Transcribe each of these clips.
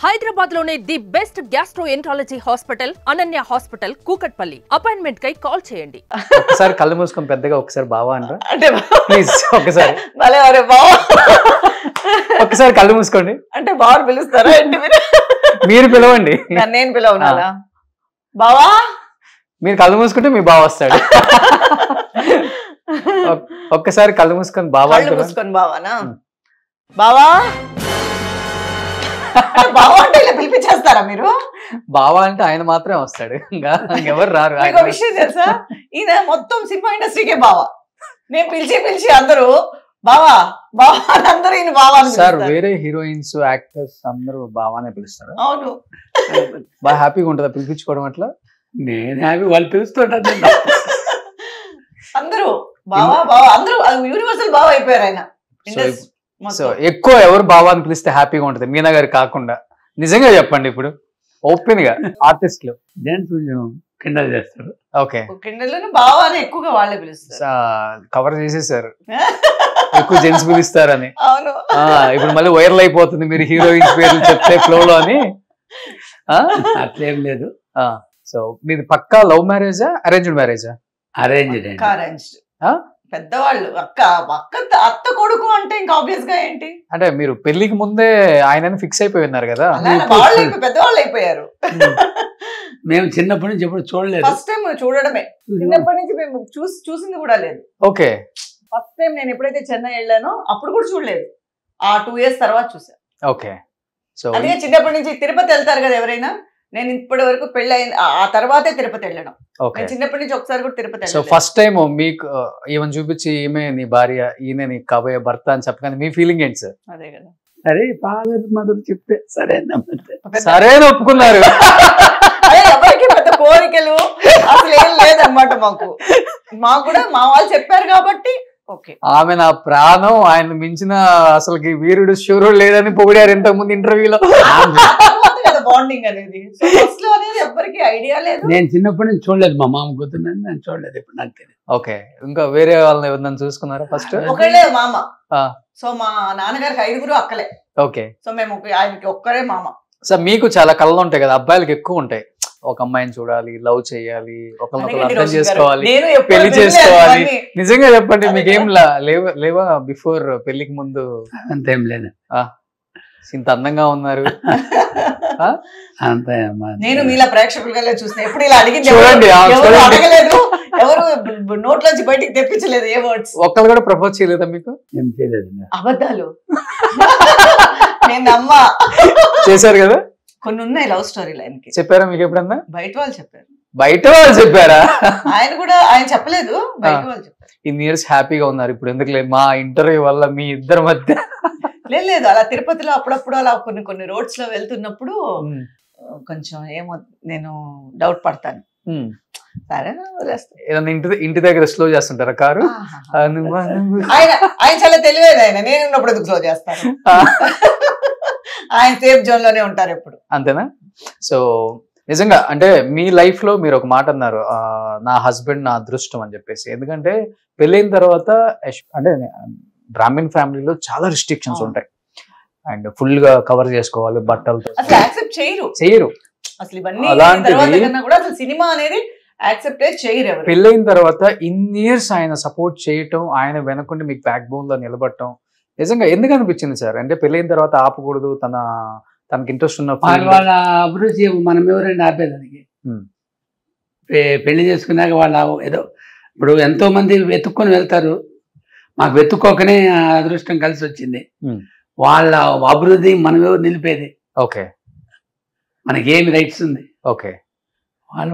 హైదరాబాద్ లోనే the best gastroenterology hospital Ananya hospital Kukatpally. Appointment కై call చేయండి. ఒకసారి కళ్ళు మూసుకొని పెద్దగా ఒకసారి బావా అనరా అంటే ప్లీజ్ ఒకసారి బావా ఒకసారి కళ్ళు మూసుకోండి. అంటే బావని పిలుస్తారా ఏంటి మీరు పిలవండి. నేను పిలవనాలా? బావా మీరు కళ్ళు మూసుకుంటే మీ బావ వస్తాడు. ఒక్కసారి కళ్ళు మూసుకొని బావా మూసుకొని బావానా? బావా బావా అంటే ఇలా పిలిపించేస్తారా మీరు? బావా అంటే ఆయన మాత్రమే వస్తాడు, ఇంకెవరు రారు. విషయం తెలుసా, ఈయన మొత్తం సినిమా ఇండస్ట్రీకే బావా. నేను పిలిచి అందరూ బావా బావా అందరూ ఈయన బావా సార్. వేరే హీరోయిన్స్ యాక్టర్స్ అందరూ బావానే పిలుస్తారు. అవును, బాగా హ్యాపీగా ఉంటుందా పిలిపించుకోవడం అట్లా? నేను హ్యాపీ, వాళ్ళు పిలుస్తుంటారు అందరూ బావా బావా, అందరూ యూనివర్సల్ బావా అయిపోయారు ఆయన. సో ఎక్కువ ఎవరు బావా అని పిలిస్తే హ్యాపీగా ఉంటుంది మీనా గారు కాకుండా? నిజంగా చెప్పండి ఇప్పుడు ఓపెన్ గా. ఆర్టిస్టులు జెంట్స్ కొంచెం కిండల్ చేస్తారు. ఓకే, కిండల్లోనే బావా అని ఎక్కువగా వాళ్ళే పిలుస్తారు. కవర్ చేసేసారు ఎక్కువ జెంట్స్ పిలుస్తారని. అవును, ఇప్పుడు మళ్ళీ వైరల్ అయిపోతుంది మీరు హీరోయిన్స్ పేర్లు చెప్తే ఫ్లో లో అని. అట్లేం లేదు. సో మీది పక్కా లవ్ మ్యారేజా అరేంజ్డ్ మ్యారేజా? అరేంజ్డ్. పెద్దవాళ్ళు అత్త కొడుకు అంటే ఇంకా ఆబ్వియస్ గా ఏంటి అంటే మీరు పెళ్లికి ముందే ఆయన ఫిక్స్ అయిపోయి ఉన్నారు కదా? పెద్దవాళ్ళు అయిపోయారు. మేము చిన్నప్పటి నుంచి ఎప్పుడు చూడలేదు. ఫస్ట్ టైం చూడడమే, చిన్నప్పటి నుంచి మేము చూసింది కూడా లేదు. ఓకే, ఫస్ట్ టైం నేను ఎప్పుడైతే చెన్నై వెళ్ళానో అప్పుడు కూడా చూడలేదు. ఆ 2 years తర్వాత చూసా. ఓకే, సో అదే చిన్నప్పటి నుంచి తిరుపతి వెళ్తారు కదా ఎవరైనా, నేను ఇప్పటి వరకు పెళ్లి అయిన ఆ తర్వాతే తిరుపతి వెళ్ళడం. చిన్నప్పటి నుంచి ఒకసారి కూడా తిరుపతి. సో ఫస్ట్ టైం మీకు ఈమెను చూపించి ఈమె నీ భార్య ఈయన నీ కాబోయే భర్త అని చెప్పగానే మీ ఫీలింగ్ ఏంటి సార్? అదే కదా, సరే ఫాదర్ మదర్ చెప్తే సరే సరే ఒప్పుకున్నారు. అదే ఎవరికి పెద్ద కోరికలు అసలు ఏం లేదనమాట. మాకు కూడా మా వాళ్ళు చెప్పారు కాబట్టి ఓకే. ఆమె నా ప్రాణం, ఆయన మించిన అసలుకి వీరుడు శూరుడు లేదని పొగిడారు ఇంతకు ముందు ఇంటర్వ్యూలో. బాండింగ్ అనేది ఎవరికి ఐడియా లేదు. నేను చిన్నప్పటి నుంచి చూడలేదు, మా మామ కూతురుని నేను చూడలేదు ఇప్పుడు, నాకు తెలియదు. ఓకే, ఇంకా వేరే వాళ్ళని ఎవరిని చూసుకున్నారా? ఫస్ట్ ఒకళ్ళే మామ. సో మా నాన్నగారికి 5 అక్కలే. ఓకే, సో మేము ఆయనకి ఒక్కరే మామ. సార్ మీకు చాలా కళలు ఉంటాయి కదా, అబ్బాయిలకి ఎక్కువ ఉంటాయి. ఒక అమ్మాయిని చూడాలి, లవ్ చేయాలి, ఒకరినొకరు అర్థం చేసుకోవాలి, పెళ్లి చేసుకోవాలి. నిజంగా చెప్పండి, మీకేం లేవా బిఫోర్ పెళ్లికి ముందు? అంతేం లేదు. ఇంత అందంగా ఉన్నారు. అంతే, నేను మీలా ప్రేక్షకులుగా చూసిన ఎప్పుడు ఇలా అడిగింది చూడండి, అడగలేదు, ఎవరు నోట్లోంచి బయటికి తెప్పించలేదు ఏ వర్డ్స్. ఒక్కరు కూడా ప్రపోజ్ చేయలేదా మీకు? ఏం చేయలేదు. అబద్ధాలు నేను నమ్మా. చేశారు కదా, కొన్ని ఉన్నాయి లవ్ స్టోరీ లైన్కి. చెప్పారా మీకు ఎప్పుడన్నా? బయట వాళ్ళు చెప్పారు. బయట వాళ్ళు చెప్పారా? ఆయన కూడా ఆయన చెప్పలేదు, బయట వాళ్ళు చెప్పారు. ఇన్ని ఇయర్స్ హ్యాపీగా ఉన్నారు, ఇప్పుడు ఎందుకు లేదు మా ఇంటర్వ్యూ వల్ల మీ ఇద్దరి మధ్య? లేదు, అలా తిరుపతిలో అప్పుడప్పుడు అలా కొన్ని రోడ్స్ లో వెళ్తున్నప్పుడు కొంచెం ఏమో నేను డౌట్ పడతాను. సరే ఏదన్నా ఇంటి దగ్గర స్లో చేస్తుంటారా కారు? ఆయన చాలా తెలివేది, ఆయన నేను ఉన్నప్పుడు ఎందుకు స్లో చేస్తాను. ఆయన సేఫ్ జోన్ లోనే ఉంటారు ఎప్పుడు. అంతేనా? సో నిజంగా అంటే మీ లైఫ్ లో మీరు ఒక మాట అన్నారు, నా హస్బెండ్ నా అదృష్టం అని చెప్పేసి. ఎందుకంటే పెళ్ళైన తర్వాత అంటే బ్రాహ్మణ్ ఫ్యామిలీలో చాలా రిస్ట్రిక్షన్స్ ఉంటాయి, అండ్ ఫుల్ గా కవర్ చేసుకోవాలి బట్టలతో, చేయరు అసలు ఇవన్నీ. అలాంటిది సినిమా అనేది యాక్సెప్ట్ చేయరు. పెళ్ళైన తర్వాత ఇన్ని ఇయర్స్ ఆయన సపోర్ట్ చేయటం, ఆయన వెనకుండి మీకు బ్యాక్ బోన్ లో నిలబడటం నిజంగా ఎందుకు అనిపించింది సార్? అంటే పెళ్ళైన తర్వాత ఆపకూడదు, తనకి ఇంట్రెస్ట్ ఉన్న వాళ్ళ అభిరుచి మనం ఎవరైనా ఆపేదానికి. పెళ్లి చేసుకున్నాక వాళ్ళ ఏదో ఇప్పుడు ఎంతో మంది వెతుక్కొని వెళ్తారు, మాకు వెతుక్కోకనే అదృష్టం కలిసి వచ్చింది. వాళ్ళ అభివృద్ధి మనం ఎవరు నిలిపేది? ఓకే, మనకేమి రైట్స్ ఉంది? ఓకే,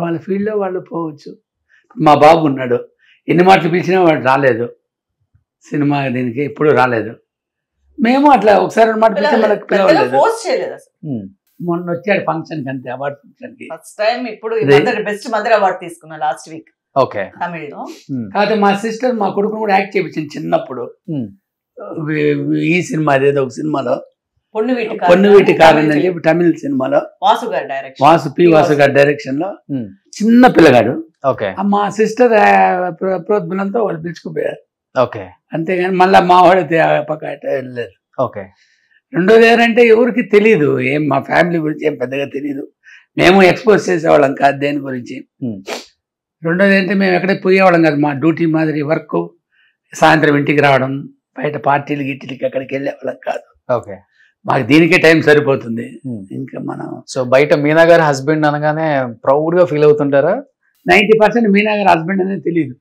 వాళ్ళ ఫీల్డ్లో వాళ్ళు పోవచ్చు. మా బాబు ఉన్నాడు, ఎన్ని మాటలు పిలిచినా వాడు రాలేదు సినిమా దీనికి, ఎప్పుడు రాలేదు. మేము అట్లా ఒకసారి 2 మాటలు పిలిచి మనకు పిలవలేదు. మొన్న వచ్చాడు ఫంక్షన్ కి, అంతే, అవార్డు ఫంక్షన్ కి. ఫస్ట్ టైం ఇప్పుడు బెస్ట్ మదర్ అవార్డు తీసుకున్నా లాస్ట్ వీక్. ఓకే, తమిళ్లో. కాకపోతే మా సిస్టర్ మా కొడుకును కూడా యాక్ట్ చేయించింది చిన్నప్పుడు. ఈ సినిమా అదేదో ఒక సినిమాలో పొన్నువీటి కారణం అని చెప్పి తమిళ సినిమాలో వాసు గారి డైరెక్షన్ లో చిన్న పిల్లగాడు. మా సిస్టర్ ప్రోద్బలంతో వాళ్ళు పిలుచుకుపోయారు. అంతేగాని మళ్ళా మా వాడు పక్క వెళ్ళలేదు. రెండోది ఏంటంటే ఎవరికి తెలియదు, ఏం మా ఫ్యామిలీ గురించి ఏం పెద్దగా తెలియదు, మేము ఎక్స్పోజ్ చేసేవాళ్ళం కాదు దేని గురించి. రెండోది ఏంటంటే మేము ఎక్కడికి పోయేవాళ్ళం కాదు, మా డ్యూటీ మాదిరి వర్క్, సాయంత్రం ఇంటికి రావడం, బయట పార్టీలు గిట్టిలకి ఎక్కడికి వెళ్ళేవాళ్ళం కాదు. ఓకే, మాకు దీనికే టైం సరిపోతుంది. ఇంకా మనం సో బయట మీనా గారి హస్బెండ్ అనగానే ప్రౌడ్ గా ఫీల్ అవుతుంటారా? 90% మీనా గారి హస్బెండ్ అనేది తెలియదు,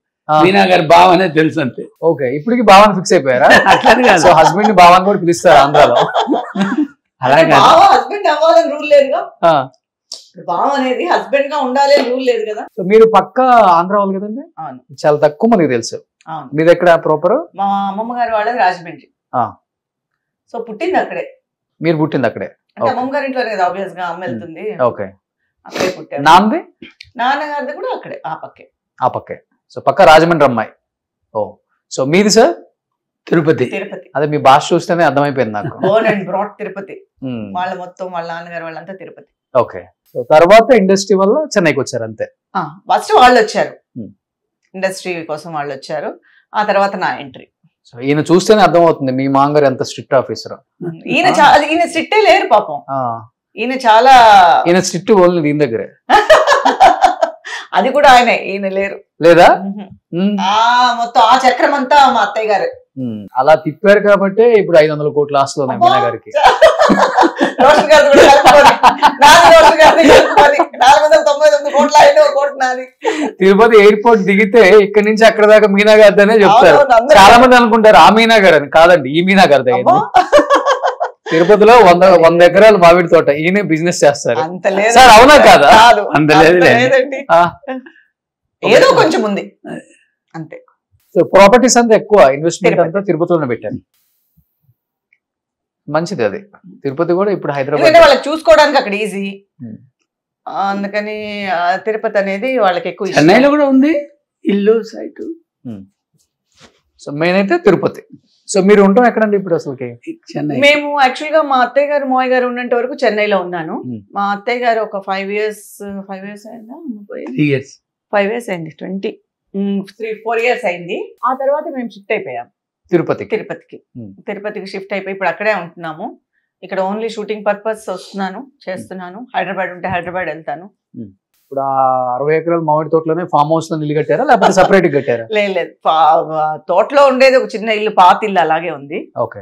మీనా గారి బావ అనేది తెలుసు అంతే. ఓకే, ఇప్పటికి భావాన్ని ఫిక్స్ అయిపోయారా? అట్లని కాదు, సో హస్బెండ్ ని భావాన్ని కూడా పిలుస్తారు ఆంధ్రాలో. అలాగే హస్బెండ్ అవ్వాలని రూల్ లేదుగా, బావ అనేది హస్బెండ్ గా ఉండాలి అని రూల్ లేదు కదా. సో మీరు పక్క ఆంధ్ర వాళ్ళు కదండి? అవును, చాలా తక్కువ మందికి తెలుసు. అవును, మీది ఎక్కడ ప్రాపర్? మా అమ్మమ్మ గారి వాళ్ళది రాజమండ్రి. సో పుట్టింది అక్కడే. మీరు పుట్టింది అక్కడే? అంటే అమ్మమ్మ గారి ఇంట్లోనే కదా ఆబ్వియస్ గా అమ్మ వెళ్తుంది. ఓకే, అక్కడే పుట్టారు. నాన్నది? నాన్నగారిది కూడా అక్కడే, ఆ పక్కే. ఆ పక్కే. సో పక్క రాజమండ్రి అమ్మాయి. ఓ, సో మీది సార్? తిరుపతి. తిరుపతి. అదే మీ భాష చూస్తేనే అర్థమైపోయింది నాకు. Born and brought Tirupati. వాళ్ళ మొత్తం వాళ్ళ నాన్నగారు వాళ్ళంతా తిరుపతి. ఓకే, సో తర్వాత ఇండస్ట్రీ వల్ల చెన్నైకి వచ్చారు అంతే? ఫస్ట్ వాళ్ళు వచ్చారు, ఇండస్ట్రీ కోసం వాళ్ళు వచ్చారు, ఆ తర్వాత నా ఎంట్రీ. సో ఈయన చూస్తేనే అర్థం అవుతుంది మీ మాంగారు ఎంత స్ట్రిక్ట్ ఆఫీసర్. ఈయన స్ట్రిక్టే లేరు పాపం, ఈయన చాలా ఈయన స్ట్రిక్ట్ ఓన్లీ దీని దగ్గరే. అది కూడా ఆయనే, ఈయన లేరు. లేదా? మొత్తం ఆ చక్రం అంతా మా అత్తయ్య గారు అలా తిప్పారు కాబట్టి ఇప్పుడు 500 కోట్ల ఆస్తులు ఉన్నాయి మీనా గారికి. రోషన్ గారు కూడా కలుపుకొని, నాది రోషన్ గారిని కలుపుకొని 499 కోట్ల 5 కోట్లు నాది. తిరుపతి ఎయిర్పోర్ట్ దిగితే ఇక్కడ నుంచి అక్కడ దాకా మీనా గారిదనే చెప్తారు. చాలా మంది అనుకుంటారు ఆ మీనా గారు అని. కాదండి, ఈ మీనా గారిదే. తిరుపతిలో 100 ఎకరాలు మామిడి తోట, ఈయన బిజినెస్ చేస్తారు. అంత లేదు సార్, అవునా కాదా? అంత లేదండి, ఏదో కొంచెం ఉంది అంతే. సో ప్రాపర్టీస్ అంతా ఎక్కువ ఇన్వెస్ట్మెంట్ అంతా తిరుపతిలోనే పెట్టారు. మంచిది అది. తిరుపతి కూడా ఇప్పుడు హైదరాబాద్ వాళ్ళకి చూసుకోవడానికి అక్కడ ఈజీ, అందుకని తిరుపతి అనేది వాళ్ళకి ఎక్కువ. చెన్నైలో కూడా ఉంది ఇల్లు సైట్. సో మెయిన్ అయితే తిరుపతి. సో మీరు ఉంటాం ఎక్కడండి ఇప్పుడు అసలుకి? చెన్నై. మేము యాక్చువల్ గా మా అత్తయ్య గారు మోయ్ గారు ఉన్నంత వరకు చెన్నైలో ఉన్నాను. మా అత్తయ్య గారు ఒక 5 years అయిందా? 5 years అయింది, 3-4 years అయింది. ఆ తర్వాత మేము షిఫ్ట్ అయిపోయాం తిరుపతికి షిఫ్ట్ అయిపోయి ఇప్పుడు అక్కడే ఉంటున్నాము. ఇక్కడ ఓన్లీ షూటింగ్ పర్పస్ వస్తున్నాను, చేస్తున్నాను. హైదరాబాద్ ఉంటే హైదరాబాద్ వెళ్తాను. ఇప్పుడు 60 ఎకరాల మామిడి తోటలోనే ఫామ్ హౌస్ లో ఇల్లు కట్టారా లేకపోతే సెపరేట్ కట్టారా? లేదు, తోటలో ఉండేది ఒక చిన్న ఇల్లు, పాత ఇల్లు అలాగే ఉంది. ఓకే,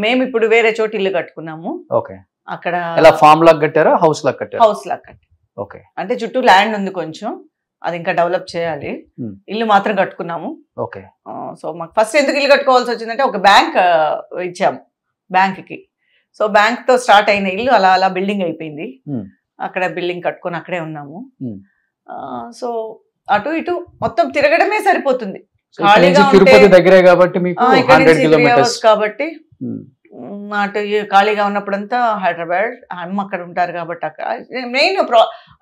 మేము ఇప్పుడు వేరే చోట ఇల్లు కట్టుకున్నాము. ఓకే, అక్కడ ఎలా ఫామ్ లాగా కట్టారా హౌస్ లాగా కట్టారా? హౌస్ లాగా కట్టారు. ఓకే, అంటే చుట్టూ ల్యాండ్ ఉంది కొంచెం, అది ఇంకా డెవలప్ చేయాలి. ఇల్లు మాత్రం కట్టుకున్నాము. ఓకే. సో మాకు ఫస్ట్ ఎందుకు ఇల్లు కట్టుకోవాల్సి వచ్చిందంటే ఒక బ్యాంక్ ఇచ్చాము బ్యాంక్కి. సో బ్యాంక్ తో స్టార్ట్ అయిన ఇల్లు అలా అలా బిల్డింగ్ అయిపోయింది. అక్కడ బిల్డింగ్ కట్టుకొని అక్కడే ఉన్నాము. సో అటు ఇటు మొత్తం తిరగడమే సరిపోతుంది. తిరుపతి దగ్గరే కాబట్టి మీకు 100 kilometers కాబట్టి అటు ఖాళీగా ఉన్నప్పుడంతా హైదరాబాద్, అమ్మ అక్కడ ఉంటారు కాబట్టి అక్కడ మెయిన్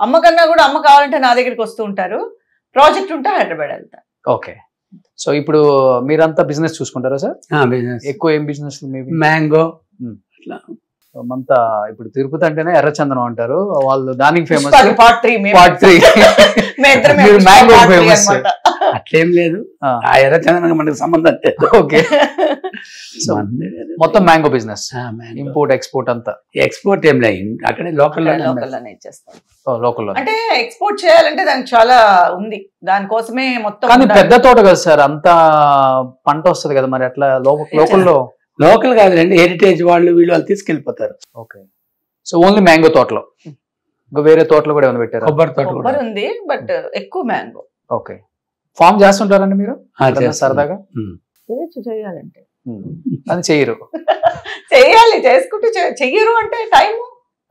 అమ్మ కన్నా కూడా అమ్మ కావాలంటే నా దగ్గరికి వస్తూ ఉంటారు. ప్రాజెక్ట్ ఉంటే హైదరాబాద్ వెళ్తా. ఓకే, సో ఇప్పుడు మీరంతా బిజినెస్ చూసుకుంటారా సార్? బిజినెస్ ఎక్కువ ఏం బిజినెస్? మ్యాంగో. అంతా ఇప్పుడు తిరుపతి అంటేనే ఎర్రచందనం అంటారు వాళ్ళు, దానికి ఫేమస్. Part 3 mango famous. అట్లేం లేదు, ఆ ఎర్రచందనం మనకు సంబంధం లేదు. ఓకే, మొత్తం మ్యాంగో బిజినెస్, ఇంపోర్ట్ ఎక్స్పోర్ట్ అంతా. ఎక్స్పోర్ట్ ఏం లేదు, అక్కడే లోకల్లోనే ఇచ్చేస్తాం. లోకల్లో అంటే ఎక్స్పోర్ట్ చేయాలంటే దానికి చాలా ఉంది, దానికోసమే మొత్తం. కానీ పెద్ద తోట కదా సార్, అంత పంట వస్తుంది కదా, మరి అట్లా లోకల్లో? లోకల్ కాదులేండి, హెరిటేజ్ వాళ్ళు వీళ్ళు తీసుకెళ్ళిపోతారు. ఓకే, సో ఓన్లీ మ్యాంగో తోటలో, ఇంకా వేరే తోటలో కూడా ఏమైనా పెట్టారు? కొబ్బరి ఉంది, బట్ ఎక్కువ మ్యాంగో. ఓకే, ఫామ్ చేస్తుంటారండి మీరు సరదాగా? చేయాలంటే అది చెయ్యరు. చెయ్యాలి, చేసుకుంటే చెయ్యరు అంటే టైం.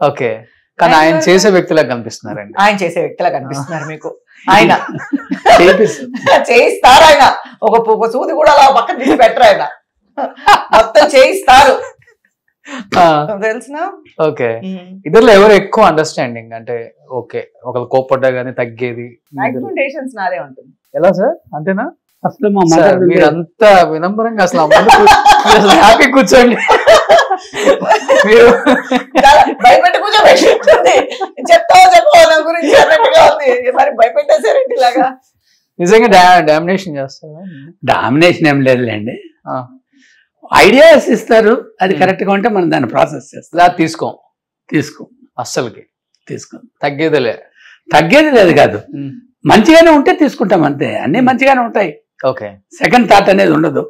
ఓకే, కానీ ఆయన చేసే వ్యక్తిలా కనిపిస్తున్నారండి. ఆయన చేసే వ్యక్తిలా కనిపిస్తున్నారు మీకు. ఆయన చేయిస్తారు, ఆయన ఒక సూది కూడా అలా పక్కన తీసి పెట్టరు, ఆయన మొత్తం చేయిస్తారు, తెలిసిన. ఓకే, ఇద్దరులో ఎవరు ఎక్కువ అండర్స్టాండింగ్? అంటే ఓకే, ఒకరు కోపడ్డా గానీ తగ్గేది? ఎక్స్పెక్టేషన్స్ నాదే ఉంటుంది. ఎలా సార్, అంతేనా? అసలు మా మదర్ మీరంతా వినమ్రంగా అసలు హ్యాపీ కూర్చోండి. మీరు భయపెట్టి కూర్చోబెట్టింది, చెప్తావో చెప్పవో నా గురించి అన్నట్టుగా ఉంది. మరి భయపెట్టేసారండి ఇలాగా. నిజంగా డామినేషన్ చేస్తారా? డామినేషన్ ఏం లేదులేండి, ఐడియాస్ ఇస్తారు, అది కరెక్ట్ గా ఉంటే మనం దాన్ని ప్రాసెస్ చేస్తాం. ఇలా తీసుకో అస్సలకి తగ్గేదిలే. తగ్గేది లేదు కాదు, మంచిగానే ఉంటే తీసుకుంటాం అంతే. అన్ని మంచిగానే ఉంటాయి. ఓకే, సెకండ్ థాట్ అనేది ఉండదు.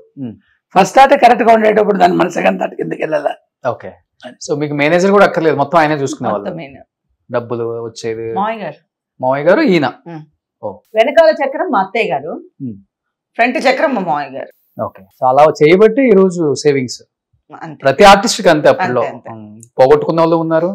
ఫస్ట్ థాట్ కరెక్ట్ గా ఉండేటప్పుడు దాన్ని మన సెకండ్ థాట్ కిందకి వెళ్ళాలా. ఓకే, సో మీకు మేనేజర్ కూడా అక్కర్లేదు, మొత్తం ఆయనే చూసుకునేవాళ్ళు. డబ్బులు వచ్చేది మావయ్య గారు, ఈయన. వెనకాల చక్రం మా అత్తయ్య గారు, ఫ్రంట్ చక్రం మా మావయ్య గారు. ఓకే, సో అలా చేయబట్టి ఈ రోజు సేవింగ్స్ ప్రతి ఆర్టిస్ట్ కి అంతే. అప్పట్లో పోగొట్టుకున్న వాళ్ళు ఉన్నారు.